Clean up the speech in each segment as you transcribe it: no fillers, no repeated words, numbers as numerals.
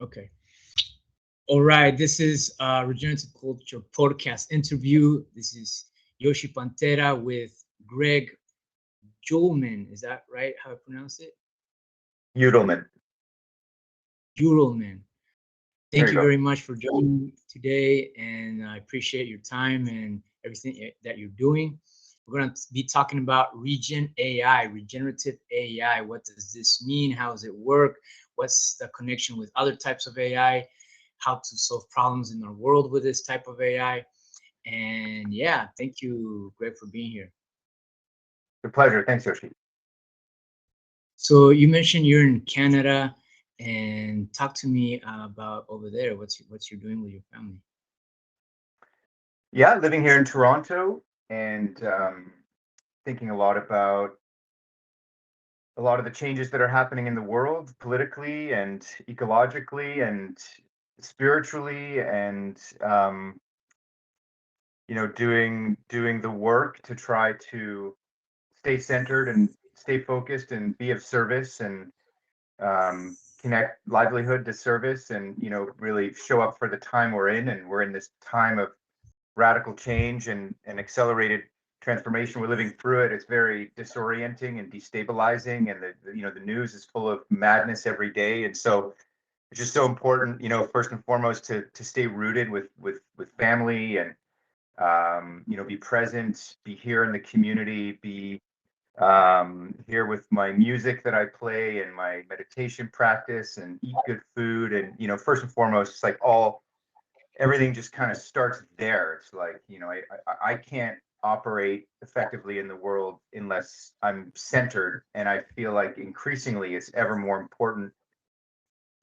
Okay. All right. This is Regenerative Culture Podcast interview. This is Yoshi Pantera with Greg Judelman. Is that right? How I pronounce it? Judelman. Judelman. There Thank you you go. very much for joining today, and I appreciate your time and everything that you're doing. We're going to be talking about regenerative AI. What does this mean? How does it work? What's the connection with other types of AI? How to solve problems in our world with this type of AI? And yeah, thank you, Greg, for being here. It's a pleasure. Thanks, Yoshi. So you mentioned you're in Canada, and talk to me about over there. What's you're doing with your family? Yeah, living here in Toronto and thinking a lot about a lot of the changes that are happening in the world politically and ecologically and spiritually, and doing the work to try to stay centered and stay focused and be of service and connect livelihood to service, and really show up for the time we're in. And we're in this time of radical change and accelerated transformation. We're living through it. It's very disorienting and destabilizing, and the news is full of madness every day. And so it's just so important, first and foremost, to stay rooted with family, and be present, be here in the community, be here with my music that I play and my meditation practice, and eat good food. And first and foremost, it's like everything just kind of starts there. It's like, I can't operate effectively in the world unless I'm centered. And I feel like increasingly it's ever more important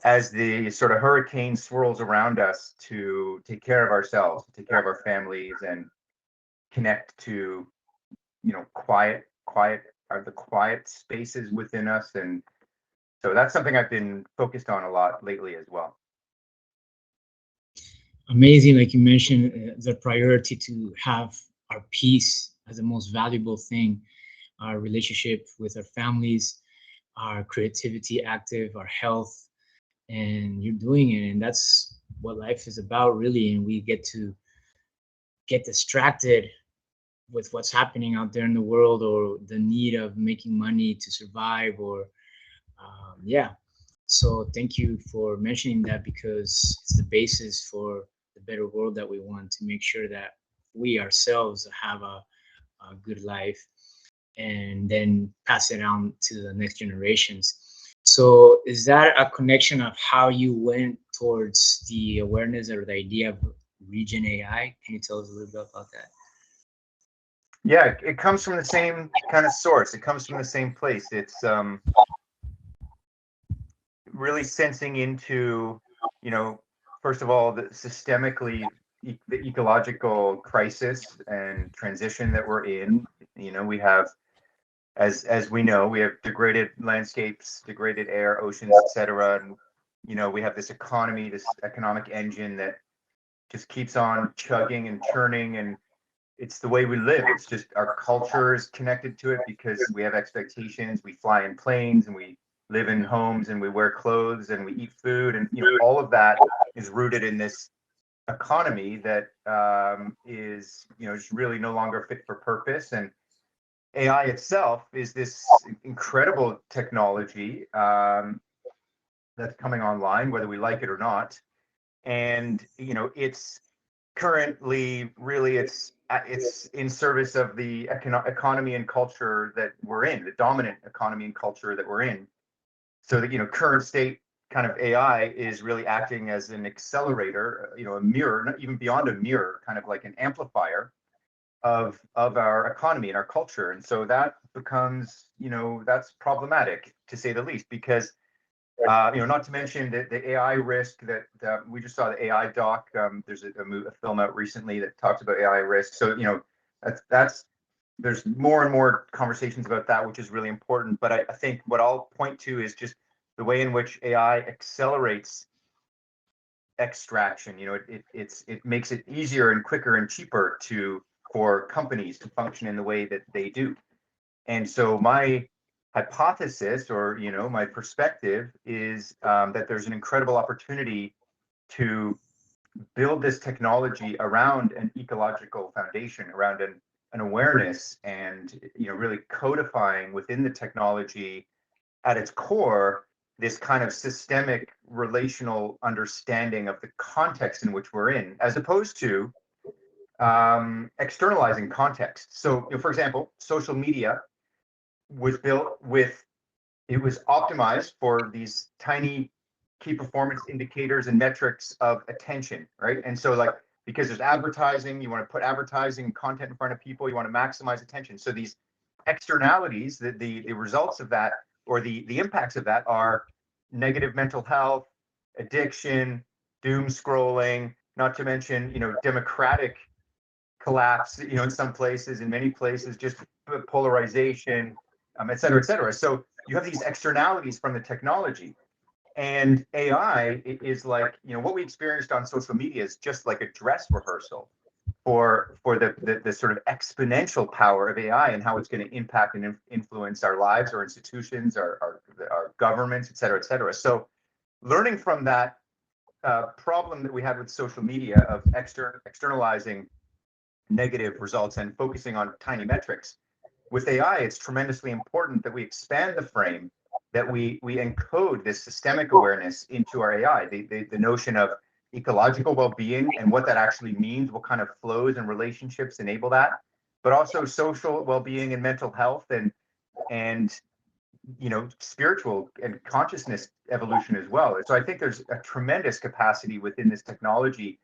as the sort of hurricane swirls around us to take care of ourselves, to take care of our families, and connect to, quiet are the quiet spaces within us. And so that's something I've been focused on a lot lately as well. Amazing, like you mentioned, the priority to have our peace as the most valuable thing, our relationship with our families, our creativity active, our health, and you're doing it. And that's what life is about, really. And we get distracted with what's happening out there in the world, or the need of making money to survive, or yeah. So thank you for mentioning that, because it's the basis for the better world that we want, to make sure that we ourselves have a good life, and then pass it on to the next generations. So is that a connection of how you went towards the awareness or the idea of Regen AI? Can you tell us a little bit about that? Yeah, it comes from the same kind of source. It comes from the same place. It's really sensing into, first of all, the systemically the ecological crisis and transition that we're in. We have, as we know, we have degraded landscapes, degraded air, oceans, etc. And we have this economy, this economic engine that just keeps on chugging and churning, and it's the way we live. It's just our culture is connected to it because we have expectations. We fly in planes, and we live in homes, and we wear clothes, and we eat food, and all of that is rooted in this economy that is just really no longer fit for purpose. And AI itself is this incredible technology that's coming online, whether we like it or not. And it's currently really it's in service of the economy and culture that we're in, the dominant economy and culture that we're in. So the current state kind of AI is really acting as an accelerator, a mirror, not even beyond a mirror, kind of like an amplifier of our economy and our culture. And so that becomes, that's problematic, to say the least, because not to mention the AI risk that we just saw the AI doc. There's a film out recently that talks about AI risk. So that's there's more and more conversations about that, which is really important. But I think what I'll point to is just the way in which AI accelerates extraction. It makes it easier and quicker and cheaper for companies to function in the way that they do. And so my hypothesis, or my perspective is that there's an incredible opportunity to build this technology around an ecological foundation, around an awareness, and really codifying within the technology at its core this kind of systemic relational understanding of the context in which we're in, as opposed to externalizing context. So, for example, social media was built with, it was optimized for these tiny key performance indicators and metrics of attention, right? And so, like, because there's advertising, you want to put advertising content in front of people, you want to maximize attention. So these externalities, the results of that, or the impacts of that, are negative mental health, addiction, doom scrolling, not to mention, democratic collapse, in some places, in many places, just polarization, et cetera, et cetera. So you have these externalities from the technology. And AI is like, what we experienced on social media is just like a dress rehearsal for the sort of exponential power of AI and how it's going to impact and influence our lives, our institutions, our governments, et cetera, et cetera. So learning from that problem that we had with social media of externalizing negative results and focusing on tiny metrics, with AI, it's tremendously important that we expand the frame, that we encode this systemic awareness into our AI, the notion of ecological well-being and what that actually means, what kind of flows and relationships enable that, but also social well-being and mental health, and spiritual and consciousness evolution as well. And so I think there's a tremendous capacity within this technology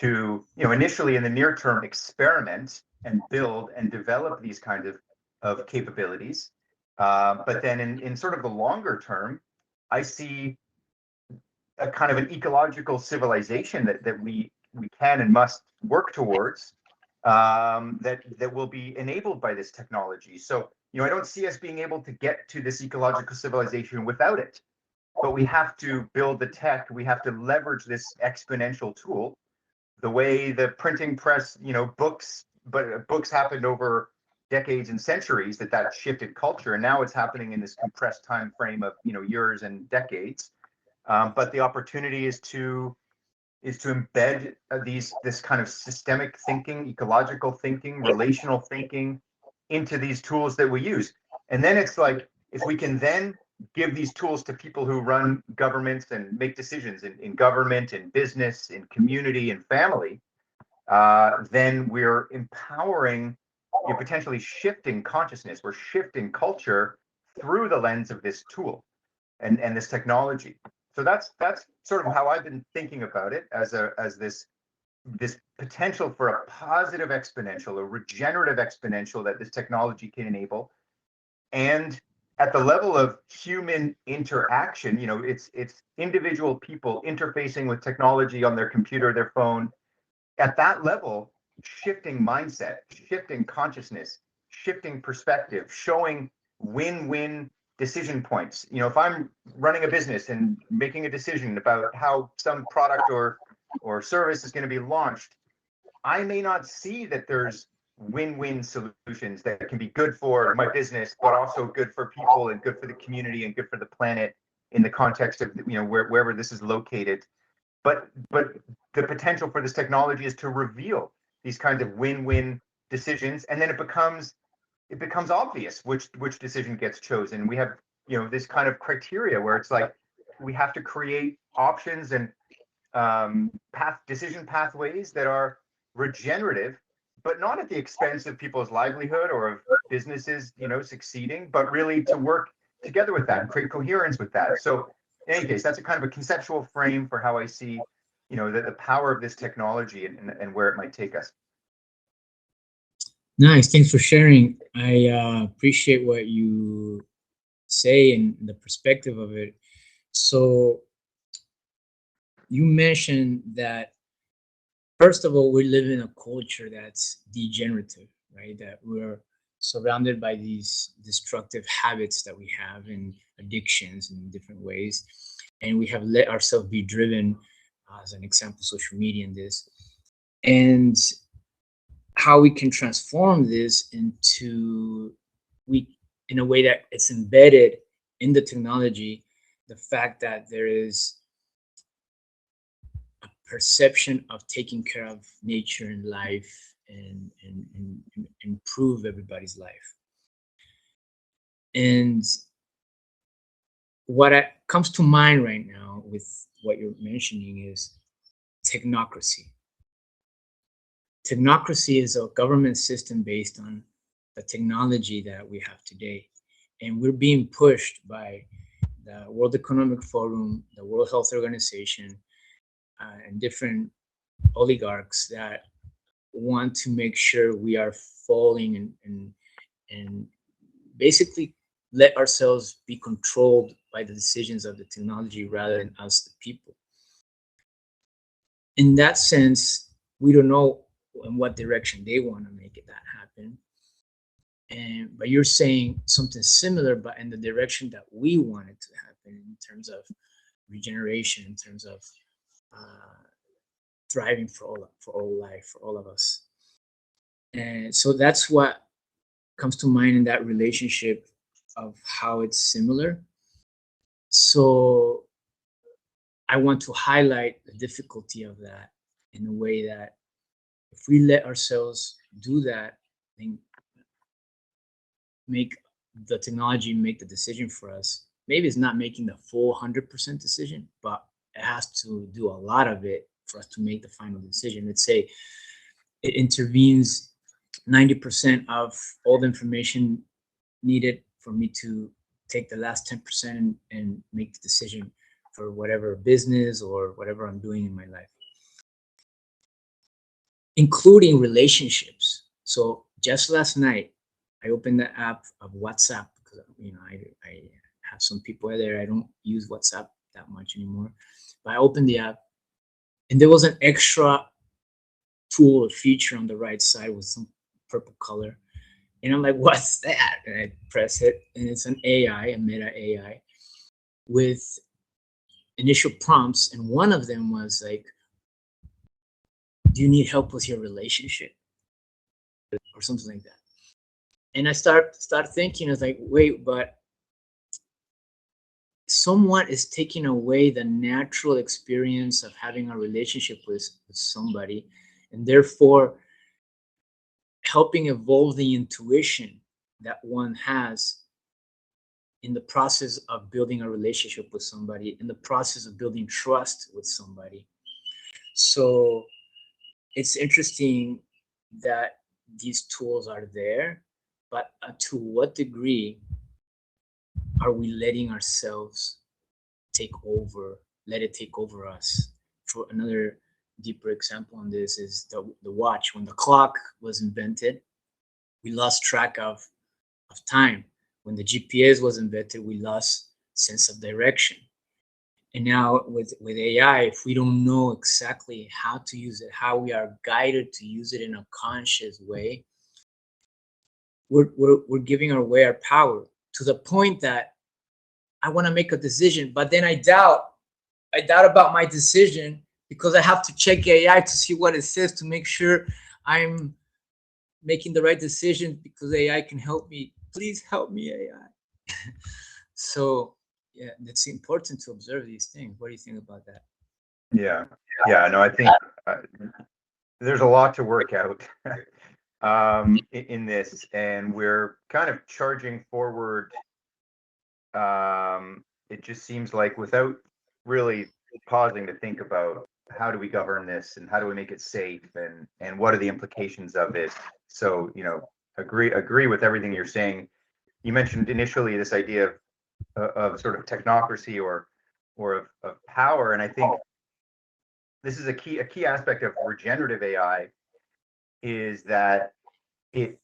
to, initially in the near term, experiment and build and develop these kinds of capabilities. But then in sort of the longer term, I see a kind of an ecological civilization that we can and must work towards, that will be enabled by this technology. So, I don't see us being able to get to this ecological civilization without it. But we have to build the tech, we have to leverage this exponential tool, the way the printing press, books happened over decades and centuries, that shifted culture, and now it's happening in this compressed time frame of years and decades. But the opportunity is to embed this kind of systemic thinking, ecological thinking, relational thinking into these tools that we use. And then it's like, if we can then give these tools to people who run governments and make decisions in government, in business, in community, and family, then we're empowering, potentially shifting consciousness. We're shifting culture through the lens of this tool and this technology. So that's sort of how I've been thinking about it, as this potential for a positive exponential, a regenerative exponential that this technology can enable. And at the level of human interaction, it's individual people interfacing with technology on their computer, their phone. At that level, shifting mindset, shifting consciousness, shifting perspective, showing win-win decision points. If I'm running a business and making a decision about how some product or service is going to be launched, I may not see that there's win-win solutions that can be good for my business, but also good for people and good for the community and good for the planet in the context of wherever this is located. But the potential for this technology is to reveal these kinds of win-win decisions, and then it becomes obvious which decision gets chosen. We have this kind of criteria where it's like we have to create options and decision pathways that are regenerative, but not at the expense of people's livelihood or of businesses succeeding, but really to work together with that and create coherence with that. So in any case, that's a kind of a conceptual frame for how I see the power of this technology and where it might take us. Nice. Thanks for sharing. I appreciate what you say and the perspective of it. So you mentioned that, first of all, we live in a culture that's degenerative, right? That we're surrounded by these destructive habits that we have and addictions in different ways. And we have let ourselves be driven, as an example, social media in this. And how we can transform this into, we in a way that it's embedded in the technology, the fact that there is a perception of taking care of nature and life and improve everybody's life. And what comes to mind right now with what you're mentioning is technocracy. Technocracy is a government system based on the technology that we have today. And we're being pushed by the World Economic Forum, the World Health Organization, and different oligarchs that want to make sure we are falling and basically let ourselves be controlled by the decisions of the technology rather than us, the people. In that sense, we don't know in what direction they want to make that happen. But you're saying something similar, but in the direction that we want it to happen in terms of regeneration, in terms of thriving for all life, for all of us. And so that's what comes to mind in that relationship of how it's similar. So I want to highlight the difficulty of that in a way that if we let ourselves do that, then make the technology make the decision for us. Maybe it's not making the full 100% decision, but it has to do a lot of it for us to make the final decision. Let's say it intervenes 90% of all the information needed for me to take the last 10% and make the decision for whatever business or whatever I'm doing in my life, including relationships. So just last night, I opened the app of WhatsApp because I have some people there. I don't use WhatsApp that much anymore, but I opened the app, and there was an extra tool or feature on the right side with some purple color, and I'm like, "What's that?" And I press it, and it's an AI, a Meta AI, with initial prompts, and one of them was like, "Do you need help with your relationship?" or something like that. And I start thinking, it's like, wait, but someone is taking away the natural experience of having a relationship with somebody, and therefore helping evolve the intuition that one has in the process of building a relationship with somebody, in the process of building trust with somebody. So it's interesting that these tools are there, but to what degree are we letting ourselves let it take over us? For another deeper example on this is the watch. When the clock was invented, we lost track of time. When the GPS was invented, we lost sense of direction. And now with AI, if we don't know exactly how to use it, how we are guided to use it in a conscious way, we're giving away our power to the point that I want to make a decision, but then I doubt about my decision because I have to check AI to see what it says to make sure I'm making the right decision, because AI can help me. Please help me, AI. So yeah, it's important to observe these things. What do you think about that? Yeah. No, I think there's a lot to work out in this, and we're kind of charging forward. It just seems like without really pausing to think about how do we govern this and how do we make it safe and what are the implications of it. So, agree with everything you're saying. You mentioned initially this idea of sort of technocracy or of power, and I think this is a key aspect of regenerative AI is that it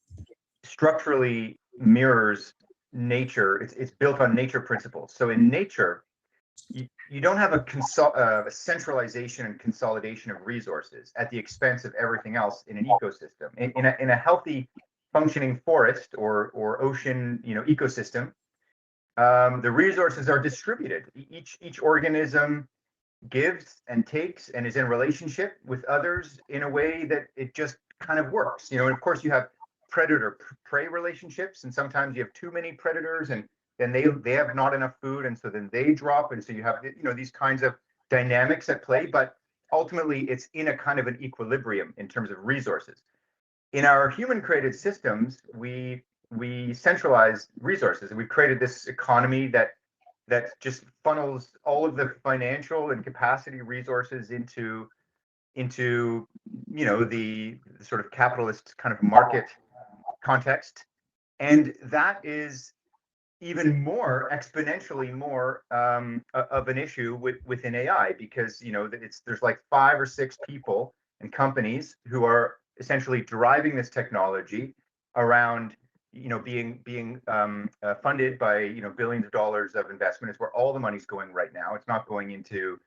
structurally mirrors nature. It's built on nature principles. So in nature, you don't have a centralization and consolidation of resources at the expense of everything else in an ecosystem. In a healthy functioning forest or ocean ecosystem, the resources are distributed. Each organism gives and takes and is in relationship with others in a way that it just kind of works. And of course you have predator-prey relationships, and sometimes you have too many predators, and then they have not enough food, and so then they drop, and so you have these kinds of dynamics at play. But ultimately, it's in a kind of an equilibrium in terms of resources. In our human-created systems, we centralize resources, and we've created this economy that just funnels all of the financial and capacity resources into the sort of capitalist kind of market context. And that is even more exponentially more of an issue within AI, because there's like 5 or 6 people and companies who are essentially driving this technology around being funded by billions of dollars of investment. It's where all the money's going right now. It's not going into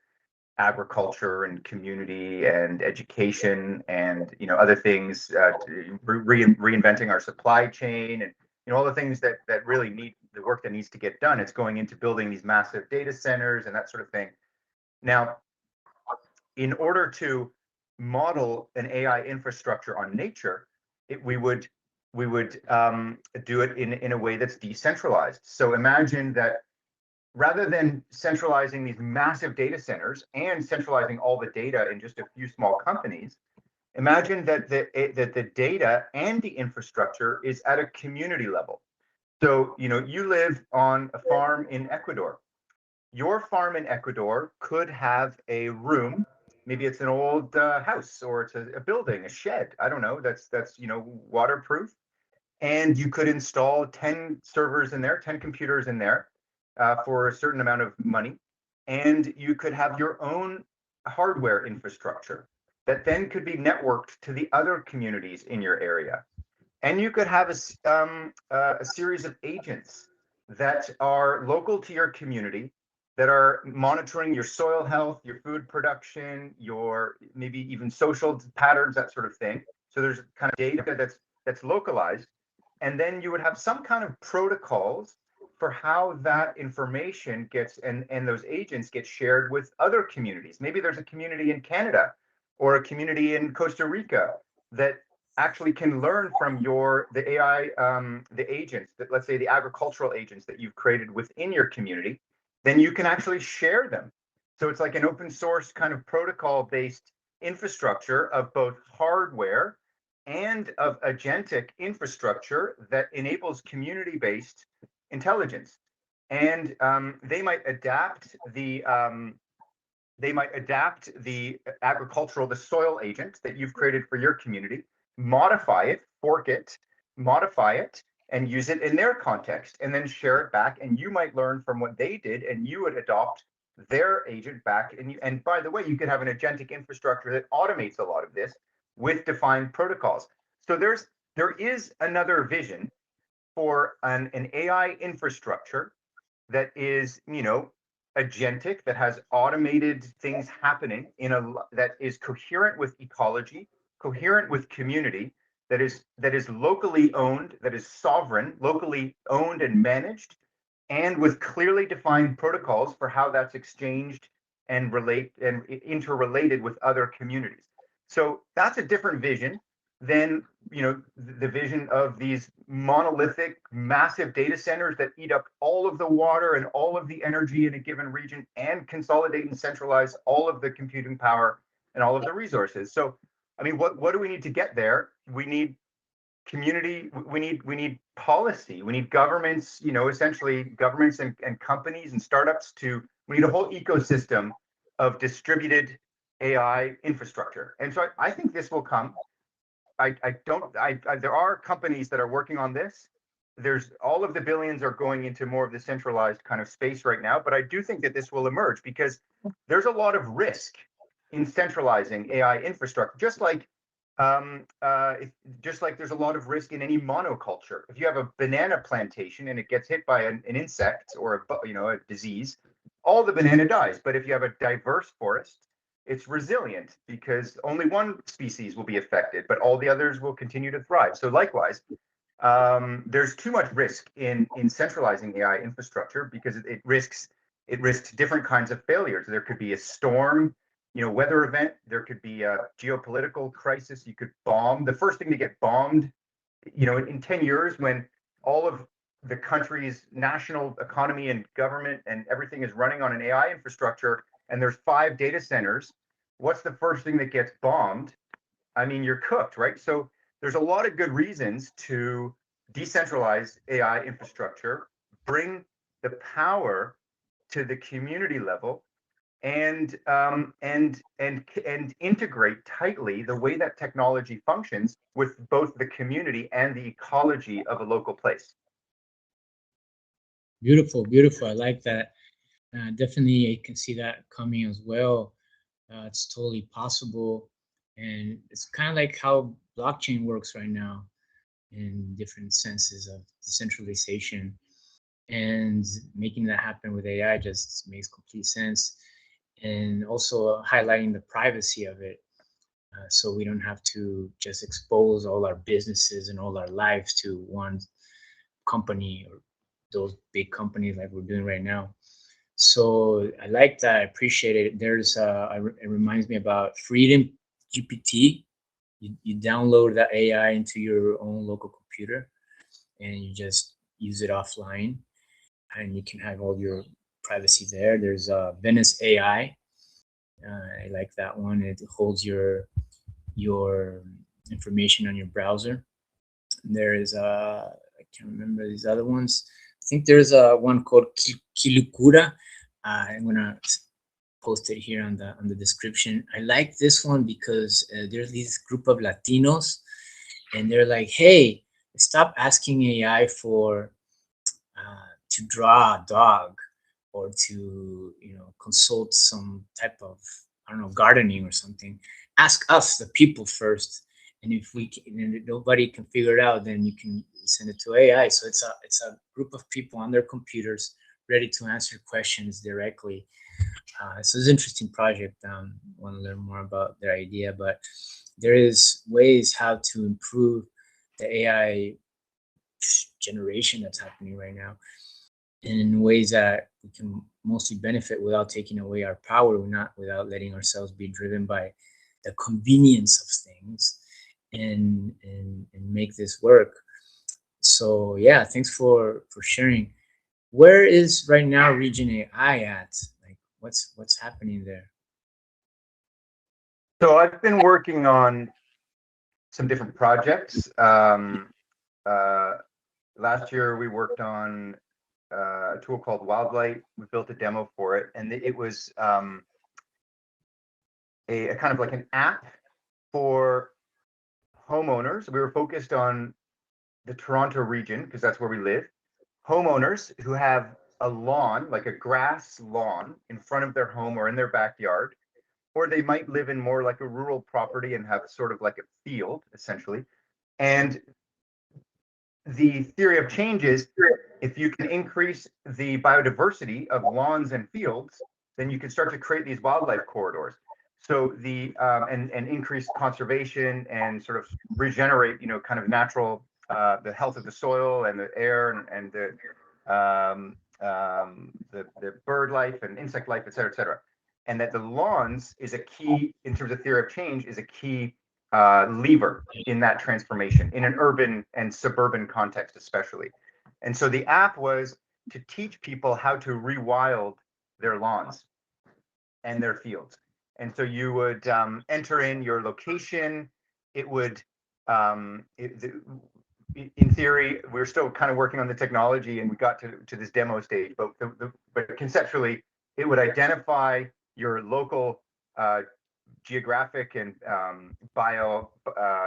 agriculture and community and education and other things, reinventing our supply chain and all the things that really need the work that needs to get done. It's going into building these massive data centers and that sort of thing. Now, in order to model an AI infrastructure on nature, we would do it in a way that's decentralized. So imagine that rather than centralizing these massive data centers and centralizing all the data in just a few small companies, imagine that the data and the infrastructure is at a community level. So, you live on a farm in Ecuador. Your farm in Ecuador could have a room. Maybe it's an old house, or it's a building, a shed. I don't know. That's waterproof. And you could install 10 servers in there, 10 computers in there for a certain amount of money. And you could have your own hardware infrastructure that then could be networked to the other communities in your area. And you could have a series of agents that are local to your community, that are monitoring your soil health, your food production, your maybe even social patterns, that sort of thing. So there's kind of data that's localized. And then you would have some kind of protocols for how that information gets and those agents get shared with other communities. Maybe there's a community in Canada or a community in Costa Rica that actually can learn from the AI, the agents, that, let's say, the agricultural agents that you've created within your community. Then you can actually share them. So it's like an open source kind of protocol-based infrastructure of both hardware and of agentic infrastructure that enables community-based intelligence. And they might adapt the the soil agent that you've created for your community, modify it, fork it, modify it, and use it in their context, and then share it back. And you might learn from what they did, and you would adopt their agent back. And by the way, you could have an agentic infrastructure that automates a lot of this with defined protocols. So there is another vision for an AI infrastructure that is, agentic, that has automated things happening that is coherent with ecology, coherent with community, that is locally owned, that is sovereign, locally owned and managed, and with clearly defined protocols for how that's exchanged and interrelated with other communities. So that's a different vision than the vision of these monolithic, massive data centers that eat up all of the water and all of the energy in a given region and consolidate and centralize all of the computing power and all of the resources. So, I mean, what do we need to get there? We need community. We need policy. We need governments. Essentially governments and companies and startups we need a whole ecosystem of distributed AI infrastructure. And so I think this will come. There are companies that are working on this. There's all of the billions are going into more of the centralized kind of space right now, but I do think that this will emerge because there's a lot of risk in centralizing AI infrastructure, just like there's a lot of risk in any monoculture. If you have a banana plantation and it gets hit by an insect or a disease, all the banana dies. But if you have a diverse forest, it's resilient because only one species will be affected, but all the others will continue to thrive. So likewise, there's too much risk in centralizing AI infrastructure because it risks different kinds of failures. There could be a storm, weather event. There could be a geopolitical crisis. You could bomb. The first thing to get bombed in 10 years, when all of the country's national economy and government and everything is running on an AI infrastructure, and there's 5 data centers, what's the first thing that gets bombed? I mean, you're cooked, right? So there's a lot of good reasons to decentralize AI infrastructure, bring the power to the community level, and integrate tightly the way that technology functions with both the community and the ecology of a local place. Beautiful, beautiful. I like that. Definitely, I can see that coming as well. It's totally possible, and it's kind of like how blockchain works right now in different senses of decentralization, and making that happen with AI just makes complete sense. And also highlighting the privacy of it, so we don't have to just expose all our businesses and all our lives to one company or those big companies like we're doing right now. So I like that. I appreciate it. It reminds me about Freedom GPT. You download that AI into your own local computer, and you just use it offline, and you can have all your privacy there. There's Venice AI. I like that one. It holds your information on your browser. There is I can't remember these other ones. I think there's one called Kilukura. I'm gonna post it here on the description. I like this one because there's this group of Latinos, and they're like, "Hey, stop asking AI for to draw a dog or to consult some type of, I don't know, gardening or something. Ask us, the people, first, and if and nobody can figure it out, then you can send it to AI." So it's a group of people on their computers ready to answer questions directly. So it's an interesting project. Want to learn more about their idea, but there is ways how to improve the AI generation that's happening right now in ways that we can mostly benefit without taking away our power, not without letting ourselves be driven by the convenience of things, and make this work. So yeah, thanks for sharing. Where is right now Region AI at? Like, what's happening there? So I've been working on some different projects. Last year we worked on a tool called Wildlight. We built a demo for it, and it was a kind of like an app for homeowners. We were focused on the Toronto region because that's where we live. Homeowners who have a lawn, like a grass lawn, in front of their home or in their backyard, or they might live in more like a rural property and have sort of like a field, essentially. And the theory of change is, if you can increase the biodiversity of lawns and fields, then you can start to create these wildlife corridors. So and increase conservation and sort of regenerate, kind of natural, the health of the soil and the air and the bird life and insect life, et cetera, et cetera. And that the lawns is a key, in terms of theory of change, is a key lever in that transformation in an urban and suburban context, especially. And so the app was to teach people how to rewild their lawns and their fields. And so you would enter in your location. It would, in theory, we're still kind of working on the technology, and we got to this demo stage. But conceptually, it would identify your local geographic and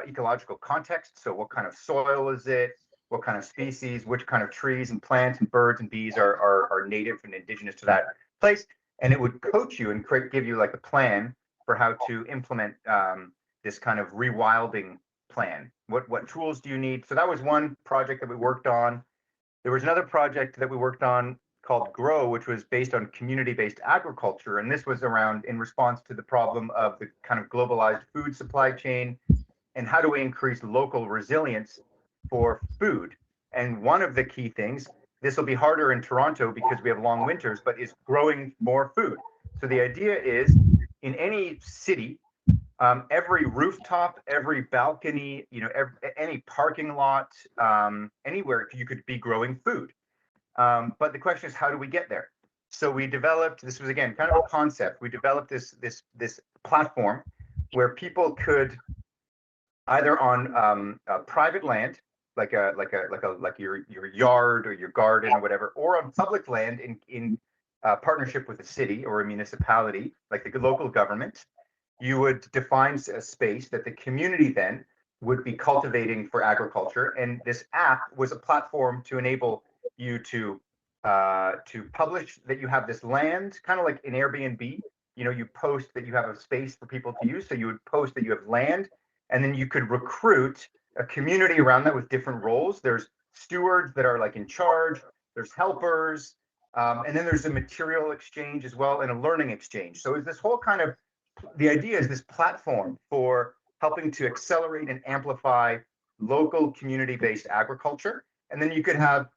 ecological context. So what kind of soil is it? What kind of species? Which kind of trees and plants and birds and bees are native and indigenous to that place? And it would coach you and give you like a plan for how to implement this kind of rewilding plan. What tools do you need? So that was one project that we worked on. There was another project that we worked on called Grow, which was based on community-based agriculture. And this was around in response to the problem of the kind of globalized food supply chain, and how do we increase local resilience for food. And one of the key things, this will be harder in Toronto because we have long winters, but is growing more food. So the idea is, in any city, every rooftop, every balcony, any parking lot, anywhere you could be growing food. But the question is, how do we get there? So we developed, this was again kind of a concept. We developed this platform where people could either on private land, like your yard or your garden or whatever, or on public land in partnership with a city or a municipality, like the local government. You would define a space that the community then would be cultivating for agriculture, and this app was a platform to enable you to publish that you have this land, kind of like in Airbnb. You post that you have a space for people to use, so you would post that you have land, and then you could recruit a community around that with different roles. There's stewards that are like in charge, there's helpers, and then there's a material exchange as well and a learning exchange. So it's this whole kind of, the idea is this platform for helping to accelerate and amplify local community-based agriculture. And then you could have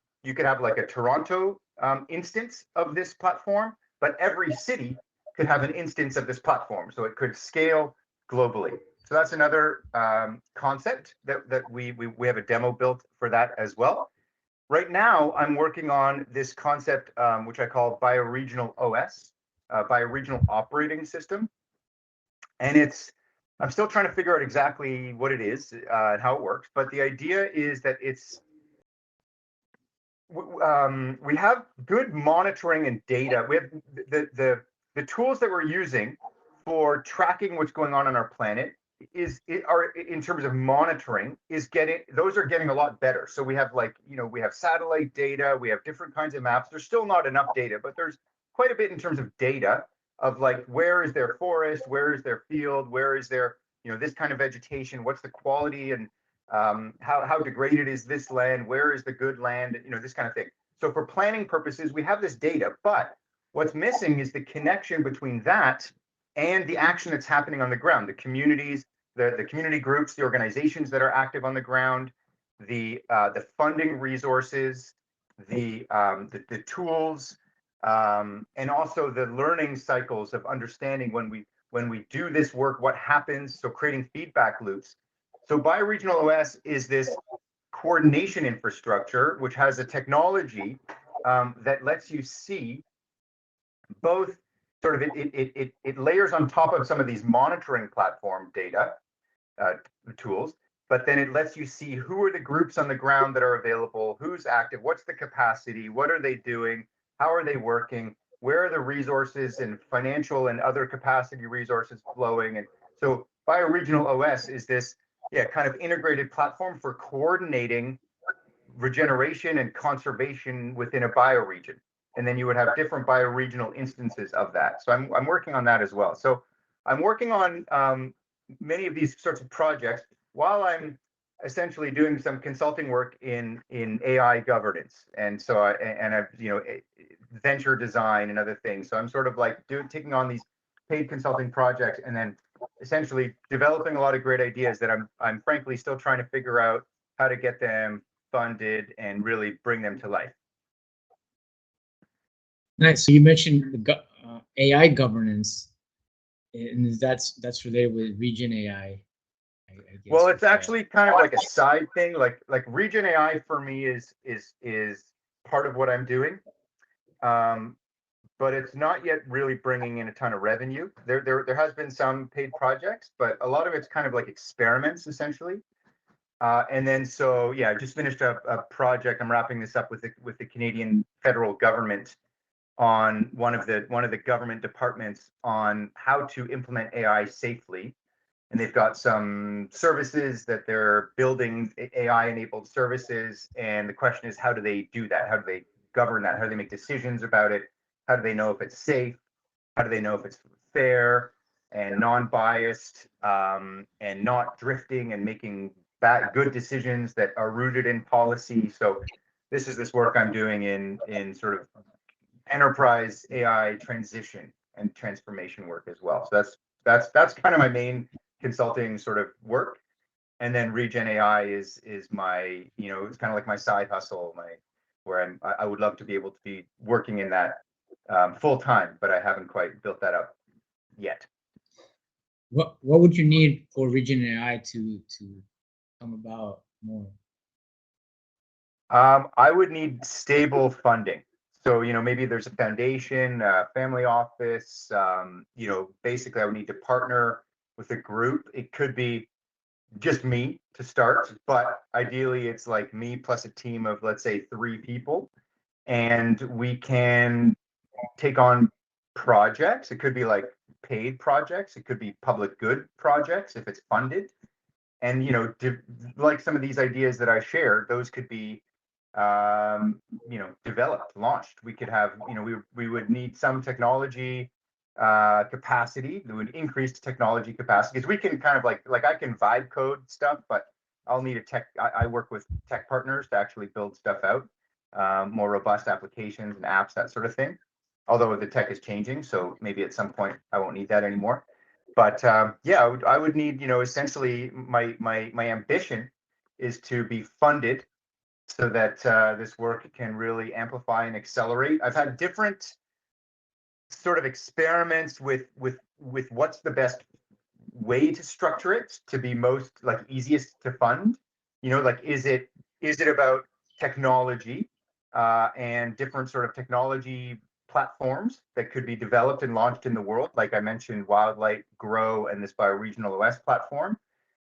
like a Toronto instance of this platform, but every city could have an instance of this platform, so it could scale globally. So that's another concept that we have a demo built for that as well. Right now, I'm working on this concept, which I call bioregional OS, bioregional operating system. And I'm still trying to figure out exactly what it is and how it works. But the idea is that we have good monitoring and data. We have the tools that we're using for tracking what's going on our planet are in terms of monitoring those are getting a lot better. So we have we have satellite data, we have different kinds of maps. There's still not enough data, but there's quite a bit in terms of data of like, where is their forest, where is their field, where is their this kind of vegetation, what's the quality, and how degraded is this land, where is the good land, this kind of thing. So for planning purposes, we have this data, but what's missing is the connection between that and the action that's happening on the ground, the communities, the community groups, the organizations that are active on the ground, the funding resources, the tools, and also the learning cycles of understanding when we do this work, what happens. So creating feedback loops. So bioregional OS is this coordination infrastructure, which has a technology that lets you see both sort of it layers on top of some of these monitoring platform data tools, but then it lets you see who are the groups on the ground that are available, who's active, what's the capacity, what are they doing, how are they working, where are the resources and financial and other capacity resources flowing. And so bioregional OS is this kind of integrated platform for coordinating regeneration and conservation within a bioregion. And then you would have different bioregional instances of that. So I'm working on that as well. So I'm working on many of these sorts of projects while I'm essentially doing some consulting work in AI governance. And so I've venture design and other things. So I'm sort of like taking on these paid consulting projects and then essentially developing a lot of great ideas that I'm frankly still trying to figure out how to get them funded and really bring them to life. Nice. So you mentioned AI governance, and that's related with Regen AI. I guess. Well, it's actually kind of like a side thing. Like Regen AI for me is part of what I'm doing, but it's not yet really bringing in a ton of revenue. There has been some paid projects, but a lot of it's kind of like experiments essentially. And then I just finished a project. I'm wrapping this up with the Canadian federal government on one of the government departments on how to implement AI safely. And they've got some services that they're building, AI-enabled services. And the question is, how do they do that? How do they govern that? How do they make decisions about it? How do they know if it's safe? How do they know if it's fair and non-biased, and not drifting and making good decisions that are rooted in policy? So this is this work I'm doing in sort of enterprise AI transition and transformation work as well. So that's kind of my main consulting sort of work. And then Regen AI is my, it's kind of like my side hustle, where I would love to be able to be working in that full time, but I haven't quite built that up yet. What would you need for Regen AI to come about more? I would need stable funding. So, maybe there's a foundation, family office. Basically, I would need to partner with a group. It could be just me to start, but ideally, it's like me plus a team of, let's say, 3 people, and we can take on projects. It could be like paid projects. It could be public good projects if it's funded. And like some of these ideas that I shared, those could be developed, launched. We could have, we would need some technology capacity. We would increase technology capacity because we can kind of like I can vibe code stuff, but I'll need a tech. I work with tech partners to actually build stuff out, more robust applications and apps, that sort of thing. Although the tech is changing, so maybe at some point I won't need that anymore. But yeah, I would need, essentially my ambition is to be funded so that this work can really amplify and accelerate. I've had different sort of experiments with what's the best way to structure it to be most like easiest to fund. Like is it about technology and different sort of technology platforms that could be developed and launched in the world? Like I mentioned, Wildlight, Grow, and this bioregional OS platform.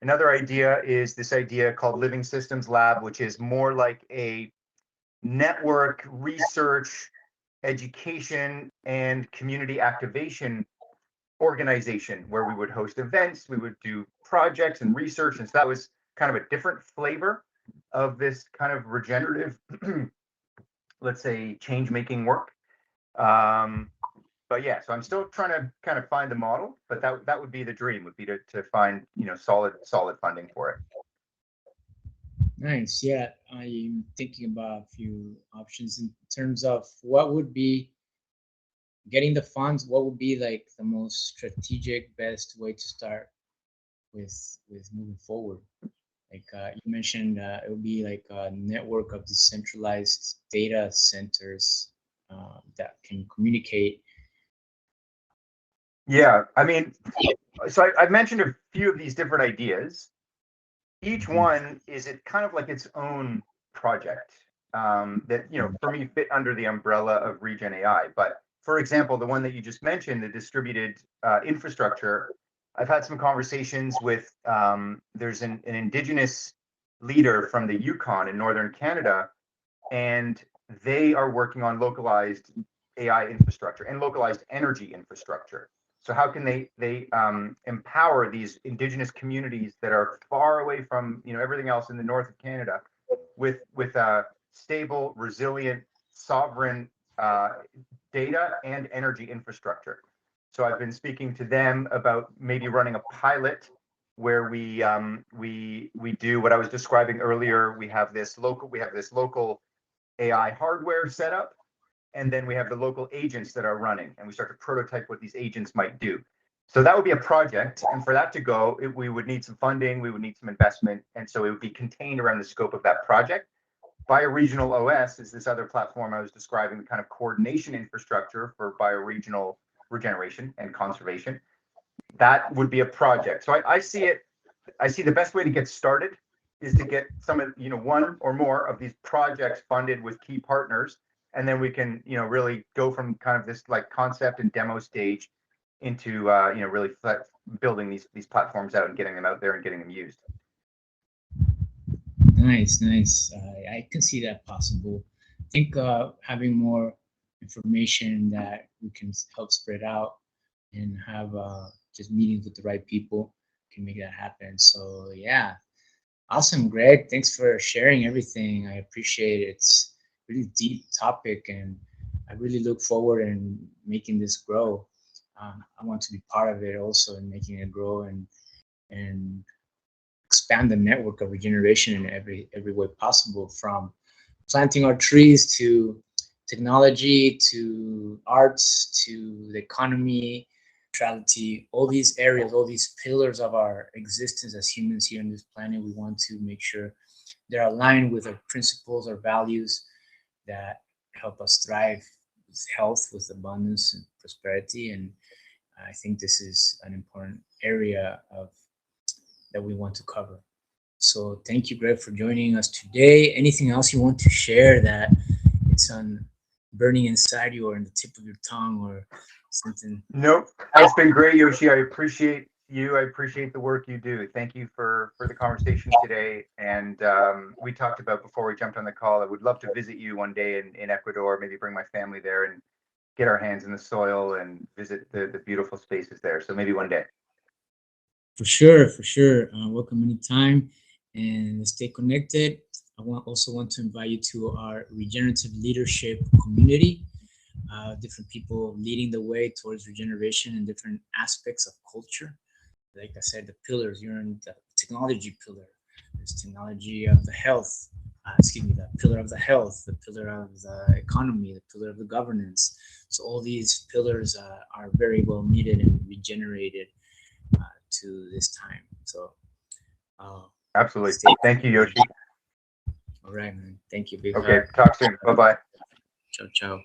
Another idea is this idea called Living Systems Lab, which is more like a network research, education, and community activation organization where we would host events, we would do projects and research. And so that was kind of a different flavor of this kind of regenerative, let's say, change making work. Um, but yeah, so I'm still trying to kind of find the model, but that would be the dream, would be to find solid funding for it. Nice. Yeah, I'm thinking about a few options in terms of what would be getting the funds. What would be like the most strategic, best way to start with moving forward? Like you mentioned, it would be like a network of decentralized data centers that can communicate. Yeah, I mean, so I've mentioned a few of these different ideas. Each Mhm. one is it kind of like its own project that for me fit under the umbrella of Regen AI. But for example, the one that you just mentioned, the distributed infrastructure, I've had some conversations with. There's an indigenous leader from the Yukon in northern Canada, and they are working on localized AI infrastructure and localized energy infrastructure. So how can they empower these indigenous communities that are far away from everything else in the north of Canada with a stable, resilient, sovereign data and energy infrastructure? So I've been speaking to them about maybe running a pilot where we do what I was describing earlier. We have this local AI hardware setup, and then we have the local agents that are running, and we start to prototype what these agents might do. So that would be a project, and for that to go, we would need some funding, we would need some investment, and so it would be contained around the scope of that project. Bioregional OS is this other platform I was describing, the kind of coordination infrastructure for bioregional regeneration and conservation. That would be a project. So I see it. I see the best way to get started is to get some of one or more of these projects funded with key partners, and then we can really go from kind of this like concept and demo stage into really building these platforms out and getting them out there and getting them used. Nice, nice. I can see that possible. I think having more information that we can help spread out and have just meetings with the right people can make that happen. So yeah, awesome, Greg. Thanks for sharing everything. I appreciate it. It's a really deep topic, and I really look forward in making this grow. I want to be part of it also in making it grow and expand the network of regeneration in every way possible, from planting our trees to technology to arts to the economy, neutrality, all these areas, all these pillars of our existence as humans here on this planet. We want to make sure they're aligned with our principles, our values that help us thrive with health, with abundance and prosperity. And I think this is an important area that we want to cover. So thank you, Greg, for joining us today. Anything else you want to share that it's on burning inside you or in the tip of your tongue or something? Nope. It's been great, Yoshi. I appreciate you. I appreciate the work you do. Thank you for the conversation today. And we talked about before we jumped on the call, I would love to visit you one day in Ecuador, maybe bring my family there and get our hands in the soil and visit the beautiful spaces there. So maybe one day. For sure, for sure. Welcome anytime, and stay connected. Also want to invite you to our regenerative leadership community. Different people leading the way towards regeneration in different aspects of culture. Like I said, the pillars. You're in the technology pillar. There's technology of the health. The pillar of the health, the pillar of the economy, the pillar of the governance. So all these pillars are very well needed and regenerated to this time. So absolutely. Thank you, Yoshi. All right, man. Thank you. Big Okay. hug. Talk soon. Bye-bye. Ciao, ciao.